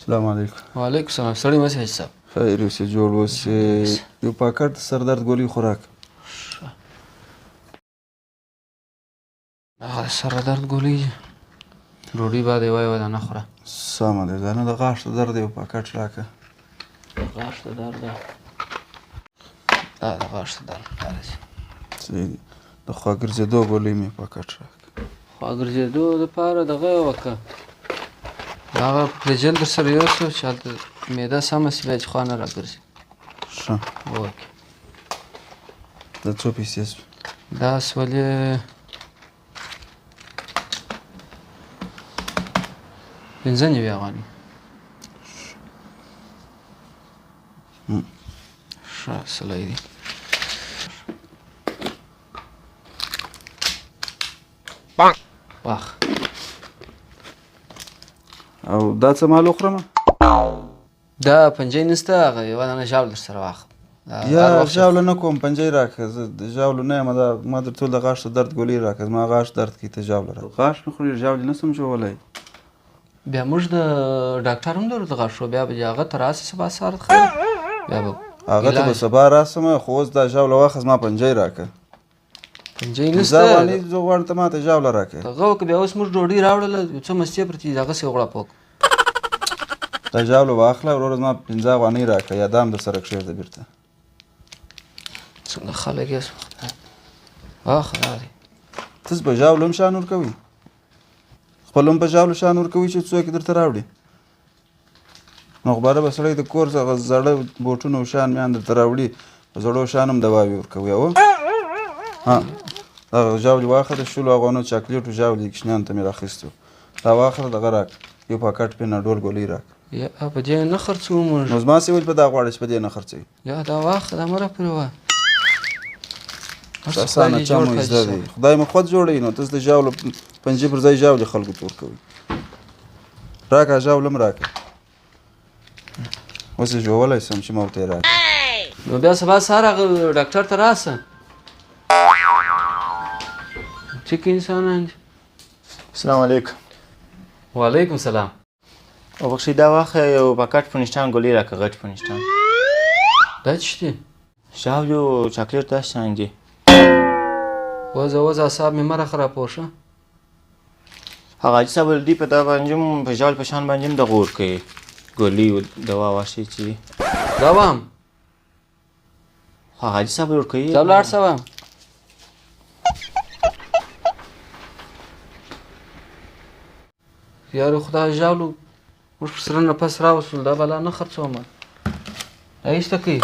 السلام علیکم. وعلیکم السلام. سړی مسی حاجي صاحب. خیر اوسې جوړ اوسې. یو پاکټ د سردرد ګولۍ خوراک. هغه د سر درد ګولۍ ډوډۍ باید یوه یوه دانه خوره. سمه ده. دا نه د غاښ د درد یو پاکټ راکړه. غاښ د درد دا د غاښ د درد لپاره دی. صحیح دي. د خوا ګرځېدو ګولۍ مې پاکټ راکړه. خوا ګرځېدو دپاره دغه یې وکړه، هغه پرېجل در سره یوسه چې هلته معده سمه شي بیا چې خوا نه راګرځي. ښه. اوکې. دا څو پیسې شوې؟ دا سولې 95 افغانۍ. ښه سلی دی. واخ. او دا څه مال وخورمه؟ دا پنجۍ نشته، هغه یوه دانه ژاول در سره واخله. یا ژاوله نه کوم، پنجۍ راکړه. زه د ژاولو نه یم. ما درته ویل د غاښ د درد ګولۍ راکړه. زما غاښ درد کوي، ته ژاوله راکړه. غاښ مې خوري، ژاولې نه شم ژوولی. بیا موږ د ډاکټر هم لرو د غاښو، بیا به هغه ته راسې سبا سهار خیر بیا به هغه ته به سبا راسم، خو اوس دا ژاوله واخله، زما پنجۍ راکړه. پنجۍ زه نشته. افغانۍ زه غواړم ته ما ته ژاوله راکړه. دغه وکړه. بیا اوس موږ ډوډۍ راوړله، یو څه مستې پرتې دي، هغسې غوړپ وکړو. دا ژاوله واخله وروره، زما 15 افغانۍ راکړه، یا دا هم درسره کښېږده بېرته. څنګه خلک یې واخله دا دی. تاسو په ژاولو هم شان ورکوئ؟ خپل هم په ژاولو شان ورکوئ چې څوک یې درته راوړي؟ نو غبره به سړی د کور څخه زړه بوټونه او شیان میان درته راوړي، په زړو شیان هم دواوې ورکوي. او ها دغه ژاولې واخله، د 100 افغانو چاکلیټو ژاولې کوچنیانو ته مې راخیستې وو. دا واخله، دغه راکړه، یو پاکټ پېناډول ګولۍ راکړه. یا په دې نه خرڅوو موږ. نو زما سې ولې په دا غواړې چې په دې نه خرڅوي؟ یا دا واخله، دا مه راپرې وایه. اسانه چم زده دی. خدای مو خود جوړوي، نو تاسو د ژاولو پنجې پر ځای ژاولې خلکو ته ورکوئ. راکړه ژاوله هم راکړه. اوس یې ژوولی شم چې ما ورته یې راکړه. نو بیا سبا سهار هغه ډاکټر ته راسه. ټیک انسانان دي. السلام علیکم. وعلیکم السلام. او بخښئ دا واخله، یو پاکټ پنشتان ګولۍ راکړه، غټ پنشتان. دا څه شي دي؟ ژاولې او چاکلیټ داسې شیان دي. وځه وځه، اعصاب مې مه راخرابوه ښه. هغه حاجي صاحب ویل دوی په دا باندې هم په ژاول په شان باندې هم دغه ورکوي، ګولۍ دوا واښې چې دا وام خو هغه حاجي صاحب ورکوي. دا ولاړ شه وام. یارو خو دا ژاولو موږ پر سره نفس راوستلو، دا بلا نه خرڅومه. دا ایسته کوي.